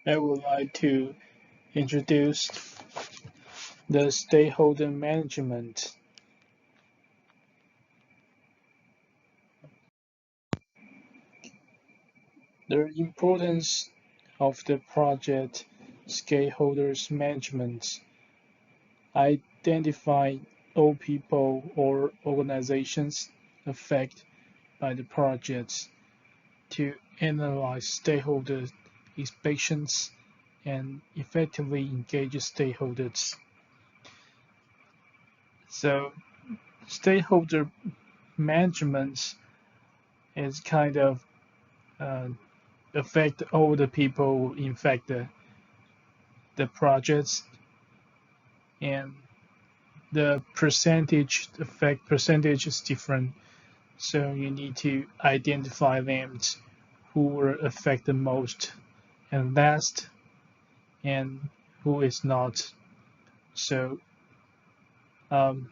I would like to introduce the stakeholder management. The importance of the project stakeholders management. Identify all people or organizations affected by the project to analyze stakeholder expectations and effectively engage stakeholders. So stakeholder management is kind of uh, affect all the people in fact the projects, and the percentage is different, so you need to identify them who were affected most and last and who is not. So um,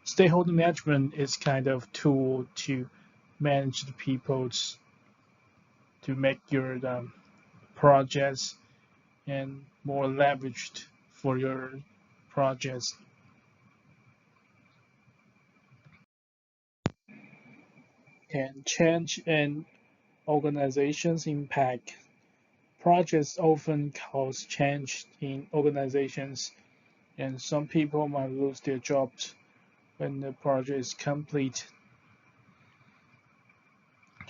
stakeholder management is kind of tool to manage the people's to make your projects and more leveraged for your projects. Can change an organization's impact. Projects often cause change in organizations, and some people might lose their jobs when the project is complete.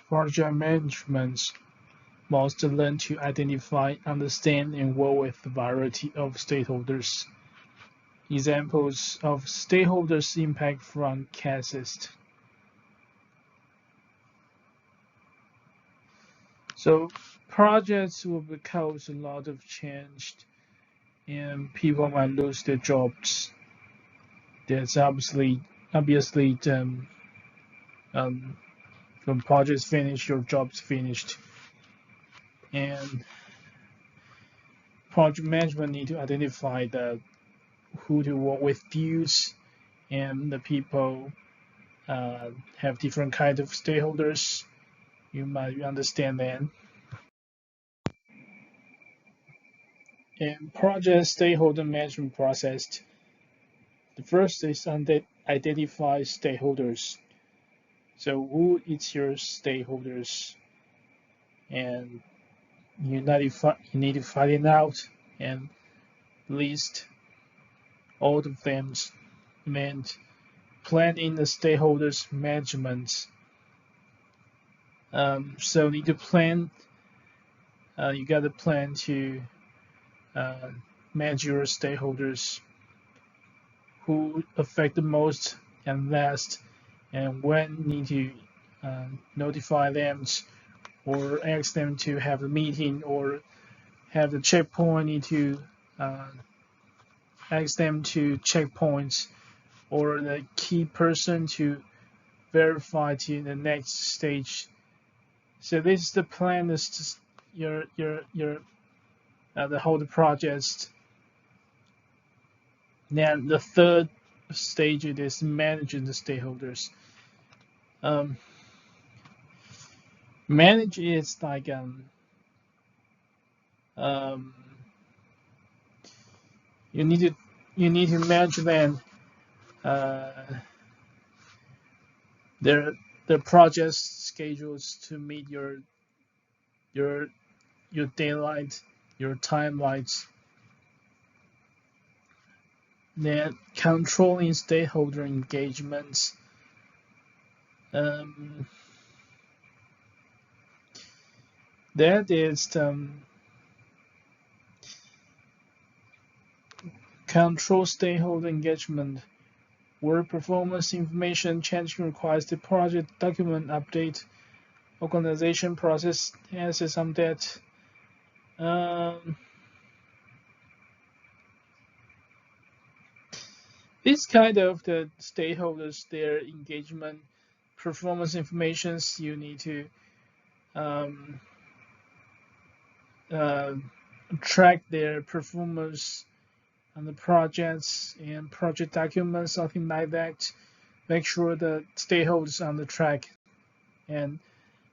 Project management must learn to identify, understand, and work with a variety of stakeholders. Examples of stakeholders' impact from cases. So projects will cause a lot of change and people might lose their jobs. That's obviously um, when projects finish, your job's finished. And project management need to identify the who to work with views, and the people have different kinds of stakeholders. You might understand that. And project stakeholder management process. The first is identify stakeholders. So who is your stakeholders? And you need to find it out and list all of them. And plan in the stakeholders management. So need to plan. You got to plan to uh, manage your stakeholders who affect the most and last, and when need to notify them or ask them to have a meeting or have the checkpoint. Need to uh, ask them to checkpoints or the key person to verify to the next stage. So this is the plan. Is just your the whole project. Then the third stage is managing the stakeholders. Um, manage is like um, you need to manage them uh, their project schedules to meet your your deadlines, your timelines. Then controlling stakeholder engagements. Um, that is control stakeholder engagement, where performance information change requires the project document update, organization process answers on that. This kind of the stakeholders, their engagement, performance informations, you need to um, uh, track their performance on the projects and project documents, something like that. Make sure the stakeholders on the track and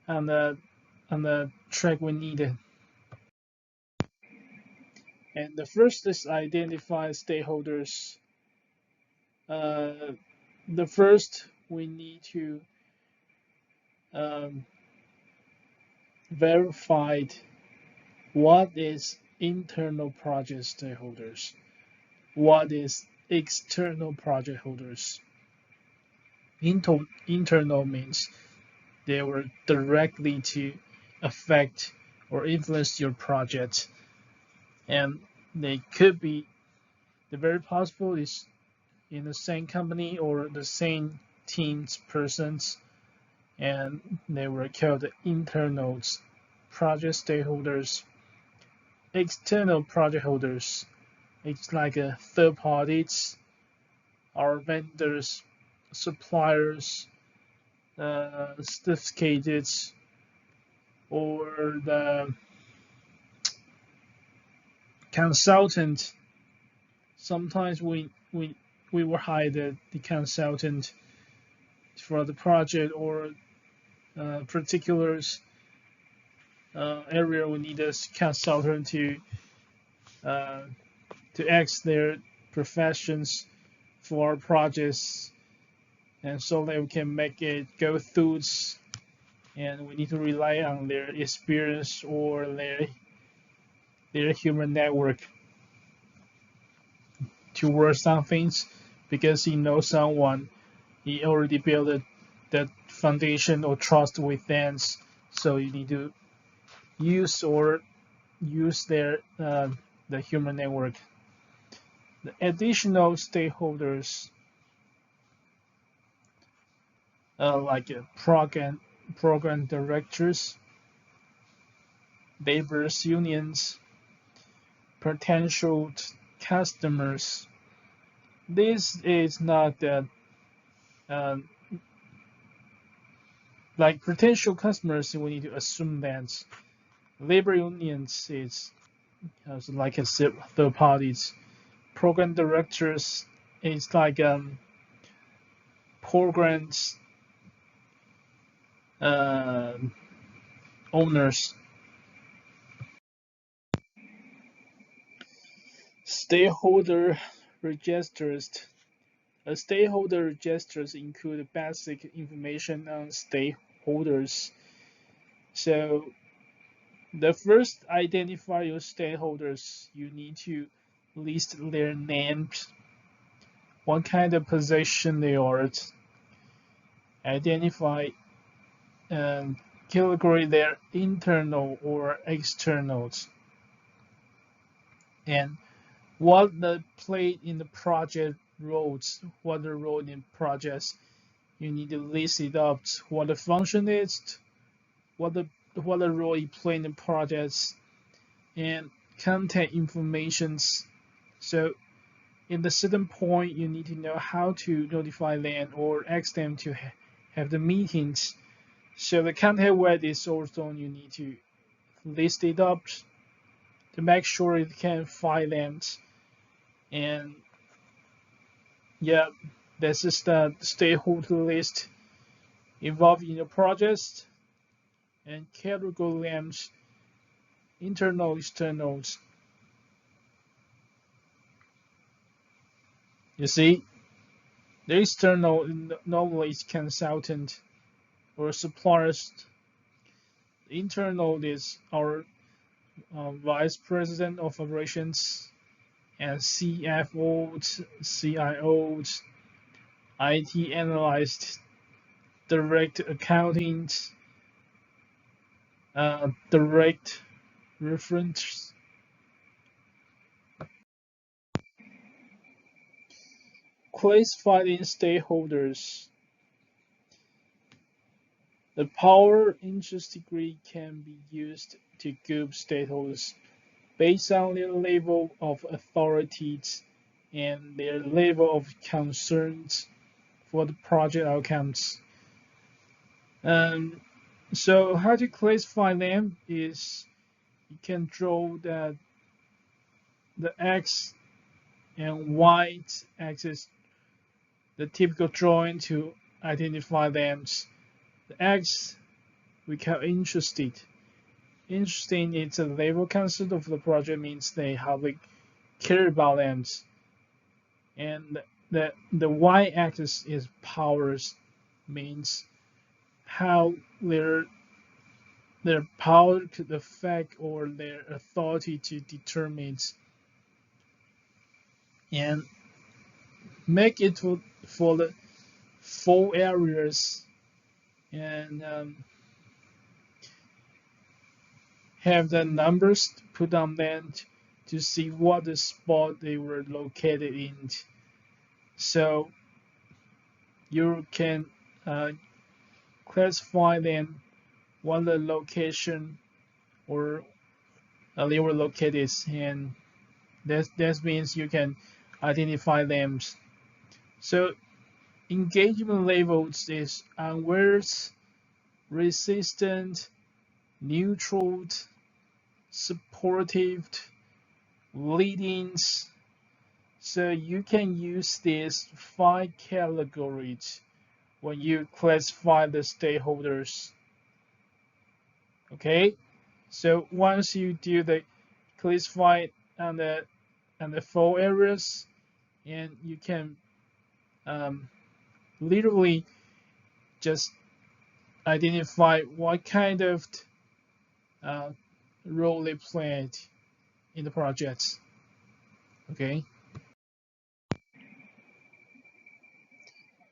on the track we need. And the first is identify stakeholders. Uh, the first we need to um, verify what is internal project stakeholders, what is external project holders. Internal means they were directly to affect or influence your project, and they could be the very possible is in the same company or the same team's persons, and they were called internals. Project stakeholders, external project holders. It's like a third parties, our vendors, suppliers, certificated, or the consultant. Sometimes we will hire the consultant for the project or particular area. We need a consultant uh, to ask their professions for our projects, and so that we can make it go through. And we need to rely on their experience or their human network to work on things because he knows someone. He already built that foundation or trust with them. So you need to use their the human network. The additional stakeholders like program directors, laborers unions, potential customers. This is not that uh, like potential customers. We need to assume that labor unions is like a third parties. Program directors is like programs uh, owners. Stakeholder registers. A stakeholder registers include basic information on stakeholders. So the first identify your stakeholders. You need to list their names, what kind of position they are, identify and category their internal or externals, and what the play in the project roles, what the role in projects. You need to list it up, what the function is, what the role you play in the projects, and contact informations. So in the certain point, you need to know how to notify them or ask them to have the meetings. So the contact word is also you need to list it up to make sure you can find them. And yeah, this is the stakeholder list involved in the project and category names, internal, externals. You see, the external normally is consultant or suppliers. The internal is our vice president of operations and CFOs, CIOs, IT analysts, direct accounting, direct reference. Classified stakeholders. The power interest degree can be used to group stakeholders based on their level of authority and their level of concerns for the project outcomes. Um, so how to classify them is you can draw the X and Y axis, the typical drawing to identify them. The X we call interested, interesting. It's a label concept of the project means they highly care about them, and the y-axis is powers, means how their power could affect or their authority to determine and make it for the 4 areas and have the numbers put on them to see what the spot they were located in. So you can classify them what the location or they were located, and that means you can identify them. So engagement levels is awareness, resistant, neutral, supportive, leading. So you can use these 5 categories when you classify the stakeholders. Okay, so once you do the classify on the 4 areas, and you can literally just identify what kind of uh, role they played in the project. Okay,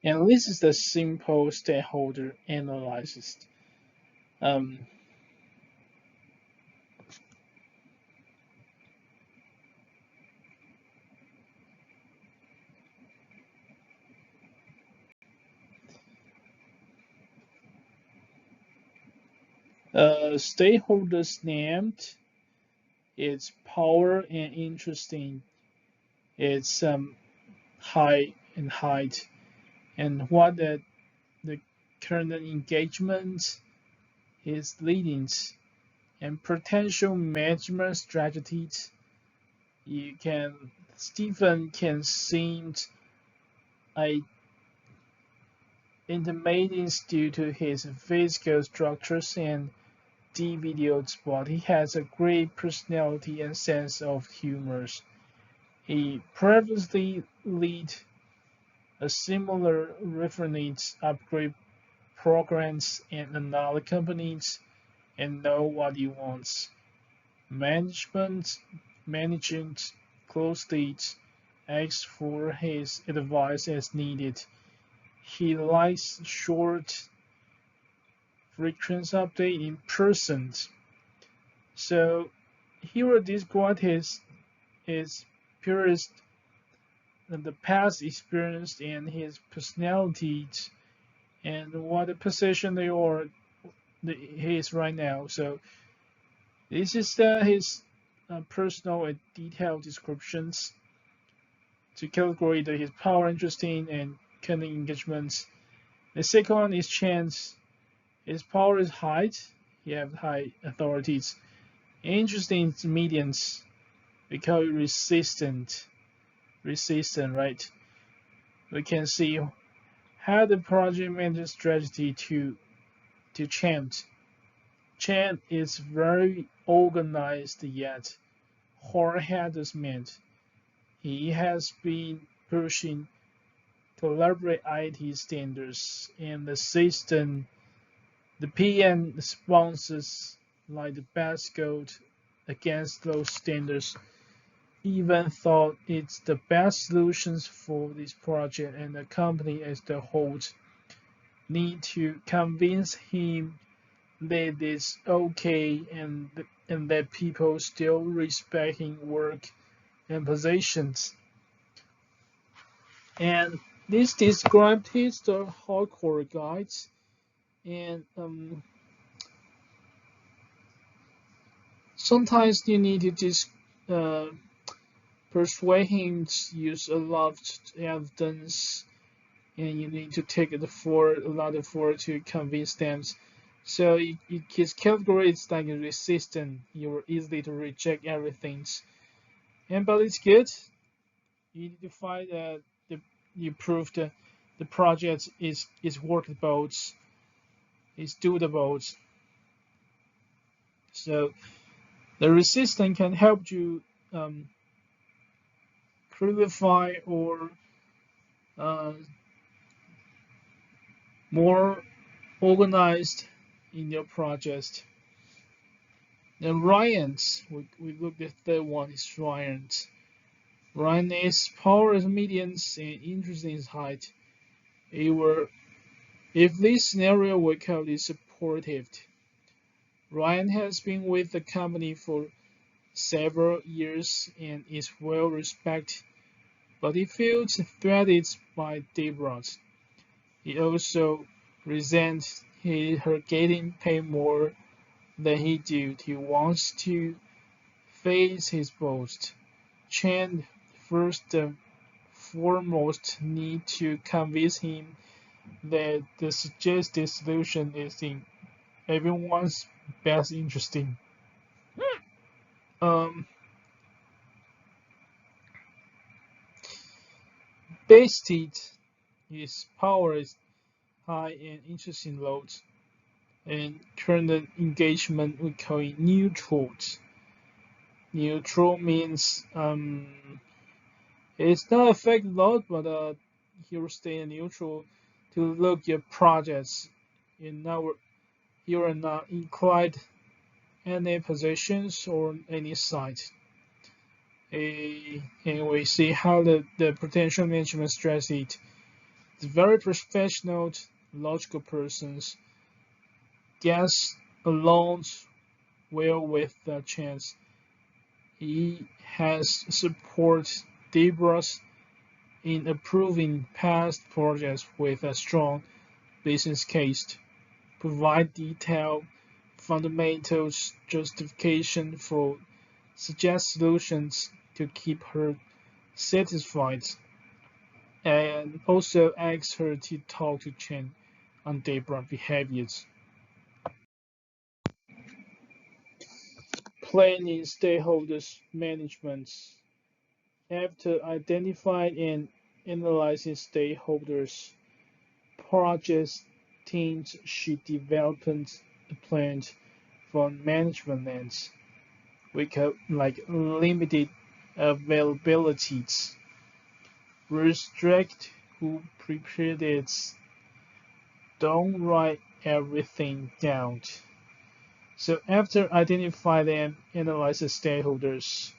and this is the simple stakeholder analysis. Um, Stakeholders named its power and interesting, its height and height, and what the current engagement is leading, and potential management strategies. You can Stephen can seem a intimidating due to his physical structures and DVDs, but he has a great personality and sense of humor. He previously led a similar reference upgrade programs in another companies and know what he wants. Management managing closely asks for his advice as needed. He likes short, frequent update in person. So he will describe his peers and the past experience and his personality and what the position they are he is right now. So this is his personal and detailed descriptions to calculate his power, interesting, and cunning engagements. The second one is chance. His power is high. He have high authorities. Interesting medians because resistant. Resistant, right? We can see how the project manager strategy to chant. Chant is very organized yet hard-headed man. He has been pushing collaborate IT standards and the system. The PM sponsors like the best code against those standards, even thought it's the best solutions for this project, and the company as the whole need to convince him that it's okay and that people still respecting work and positions. And this described his the hardcore guides and sometimes you need to just uh, persuade him to use a lot of evidence and you need to take it for a lot of effort to convince them. So his category is like a resistant. You're easily to reject everything. And but it's good. You need to find the you prove the project is workable, is doable. So the resistance can help you clarify or uh, more organized in your project. Then Ryan's, we looked at the third one is Ryan's. Ryan is power as medians and interest in height. If this scenario work out is supportive, Ryan has been with the company for several years and is well respected, but he feels threatened by Deborah. He also resents her getting paid more than he did. He wants to face his boss. Chen first and foremost need to convince him that the suggested solution is in everyone's best interest. Um, Based his power is high and interesting loads, and current engagement we call it neutral. Neutral means it's not affect a lot, but he will stay neutral to look at projects in our you are not inclined any positions or any side. And we see how the potential management strategy is very professional, logical persons gets along well with the chance. He has support Deborah in approving past projects with a strong business case, provide detailed fundamentals justification for suggest solutions to keep her satisfied, and also ask her to talk to Chen on Deborah's behaviors. Planning stakeholders management. After identifying and analyzing stakeholders, project teams should develop a plan for management lens. We could like limited availabilities, restrict who prepared it, don't write everything down. So after identify them, analyze the stakeholders,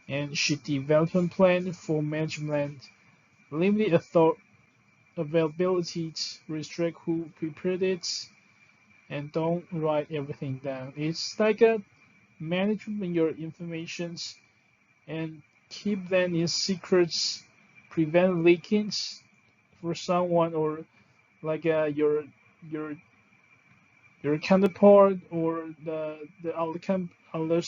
and should develop a plan for management, limit availability, restrict who prepared it, and don't write everything down. It's like a management your informations and keep them in secrets, prevent leakings for someone or like your your counterpart or the other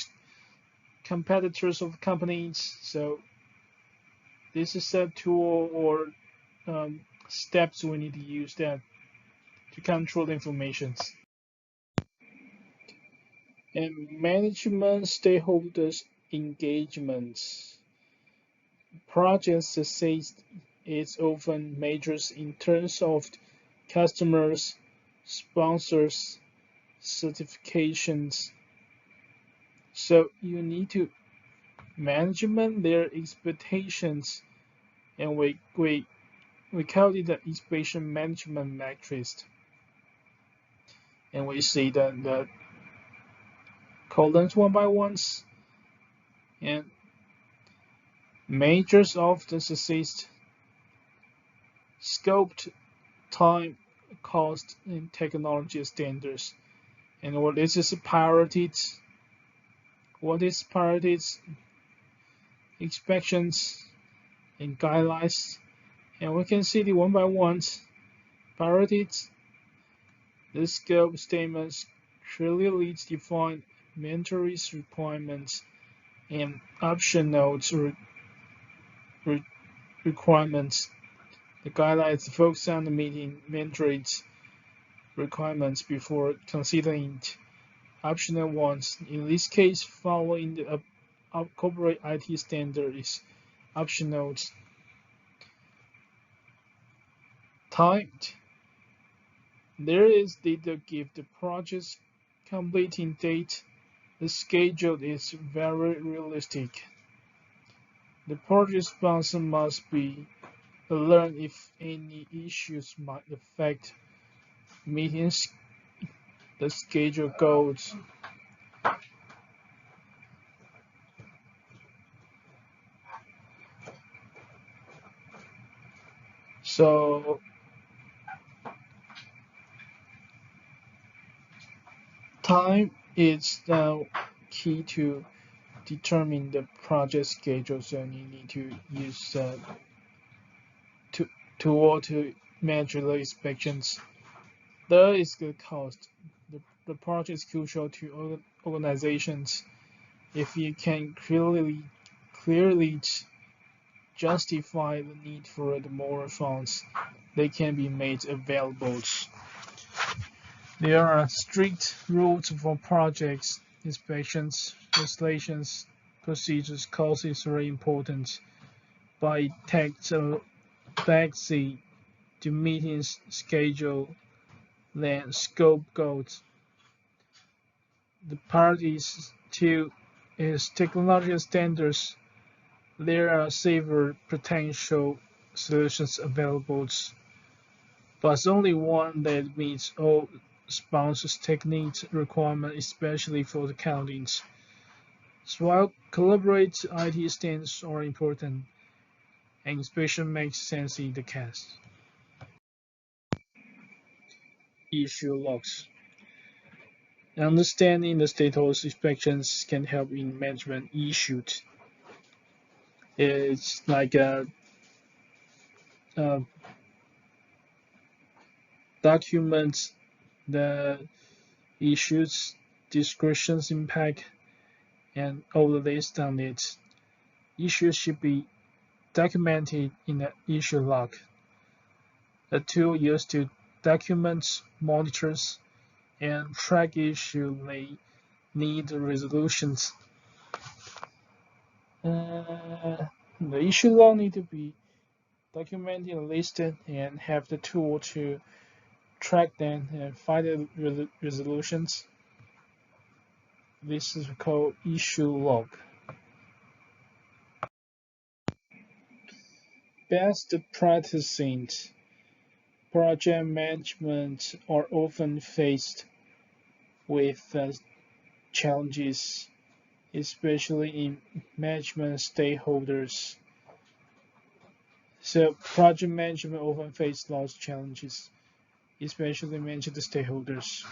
competitors of companies. So this is a tool or steps we need to use that to control the information. And management stakeholders engagements. Project success is often measured in terms of customers, sponsors, certifications. So you need to management their expectations, and we call it the expectation management matrix. And we see the columns one by ones and measures of the success, scoped time, cost, and technology standards. And what is priorities? What is priorities? Inspections and guidelines. And we can see the one by ones. Priorities. The scope statements clearly define mandatory requirements and optional requirements. The guidelines focus on the meeting mandatory requirements before considering optional ones. In this case, following the corporate IT standard is optional. Timed. There is data give the project completing date, the schedule is very realistic. The project sponsor must be alert if any issues might affect meetings, the schedule goals. So time is the key to determine the project schedule. So you need to use to tool to measure the inspections. There is the cost. The project is crucial to organizations. If you can clearly justify the need for the more funds, they can be made available. There are strict rules for projects, inspections, installations, procedures. Cost is very important, but it takes a backseat to meeting schedule than scope goals. The parties to is technology standards. There are several potential solutions available, but only one that meets all sponsors' techniques requirements, especially for the countings. So while collaborate IT standards are important, and inspection makes sense in the case. Issue logs. Understanding the status inspections can help in management issues. It's like a document the issues, descriptions, impact, and all the list on it. Issues should be documented in the issue log. A tool used to document, monitors, and track issue may need resolutions. The issue log need to be documented and listed and have the tool to track them and find the resolutions. This is called issue log. Best practices. Project management are often faced with challenges, especially in management stakeholders. So project management often face large challenges, especially managing the stakeholders.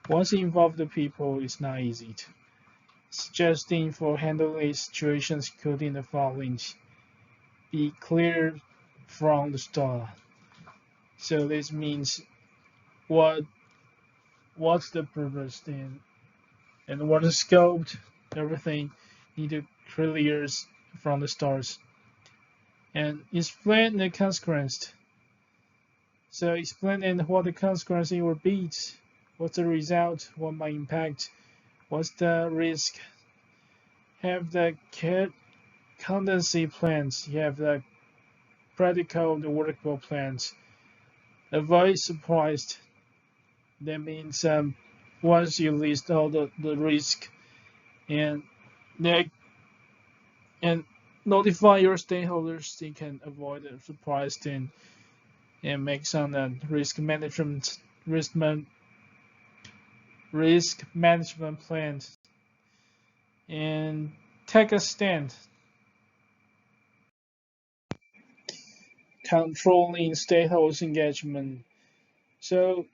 Once you involve the people, it's not easy. Suggesting for handling situations including the following: be clear from the start. So this means what what's the purpose and what is scoped, everything need to clear from the start. And explain the consequence. So explain and what the consequence it will be, what's the result, what might impact, what's the risk. Have the contingency plans. You have the practical, the workable plans. Avoid surprise. That means once you list all the risk and they, and notify your stakeholders, they can avoid the surprise and make some risk management risk management plans and take a stand. Controlling stakeholders engagement. So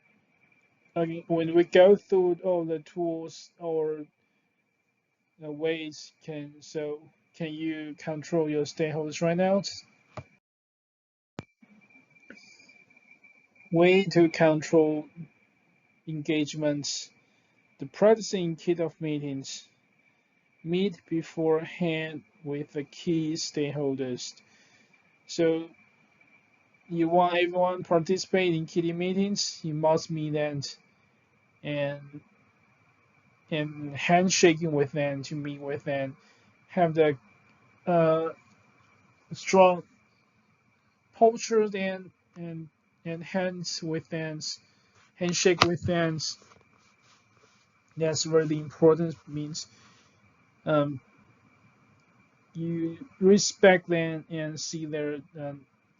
again, when we go through all the tools or the ways, can you control your stakeholders right now? Way to control engagements. The practicing kickoff meetings. Meet beforehand with the key stakeholders. So you want everyone participate in key meetings, you must meet them and handshaking with them to meet with them, have the uh, strong postures and hands with them, handshake with them, That's really important. Means um, you respect them and see their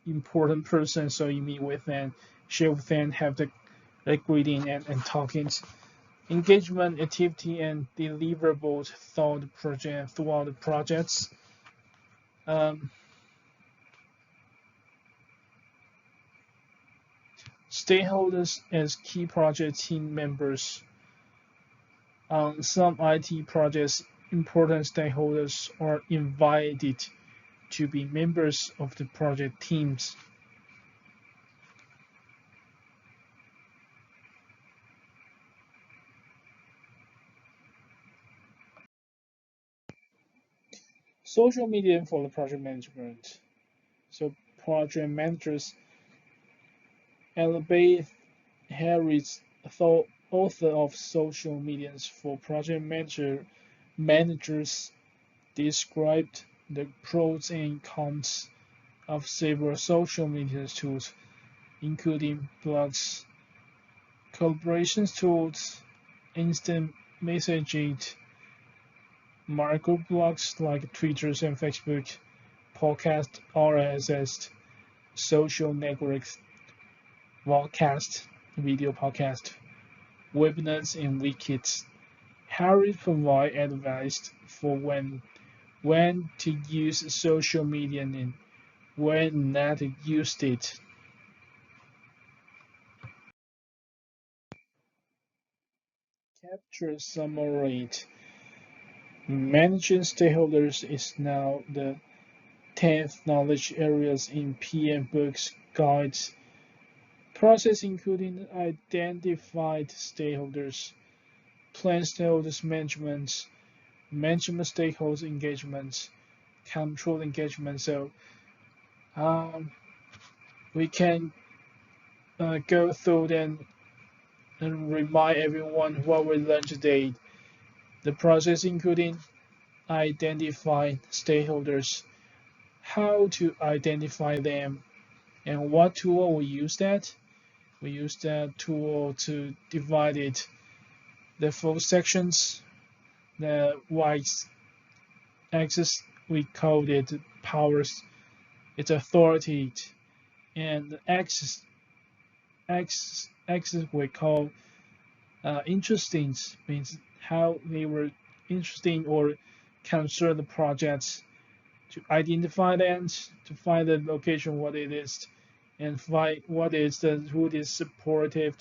important person, so you meet with them, share with them, have the greeting and talking. Engagement, activity, and deliverables throughout the projects. Um, Stakeholders as key project team members. On some IT projects, important stakeholders are invited to be members of the project teams. Social media for the project management. So project managers elevate Harris, author of Social Medias for Project Managers, described the pros and cons of several social media tools, including blogs, collaboration tools, instant messaging, microblogs like Twitter and Facebook, podcast, RSS, social networks, podcast, video podcast, webinars, and wikis. Harry provides advice for when to use social media and when not to use it. Capture summary. Managing stakeholders is now the 10th knowledge areas in PM books guides. Process including identified stakeholders, plan stakeholders management, management stakeholders engagement, control engagement. So um, we can go through them and remind everyone what we learned today. The process including identify stakeholders, how to identify them, and what tool we use that. We use that tool to divide it, the four sections. The y-axis we call it powers, its authority, and the axis we call interesting, means how they were interesting or concern the projects, to identify them, to find the location, what it is, and find what is the who is supportive,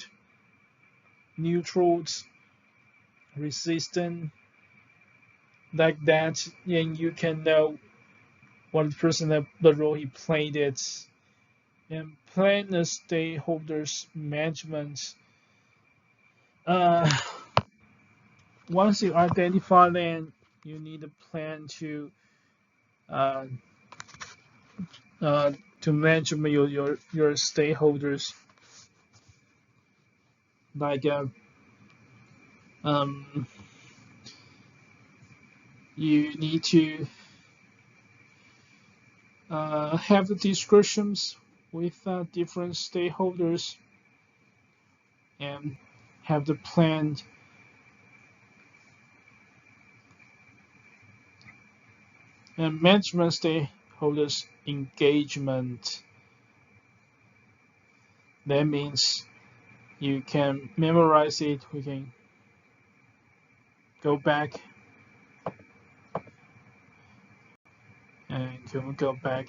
neutrals, resistant, like that, and you can know what person the role he played it, and plan the stakeholders management. Uh, Once you identify them, you need a plan uh, to manage your stakeholders. Like um, you need to have the discussions with different stakeholders and have the plan and management stakeholders engagement. That means you can memorize it. We can go back and can go back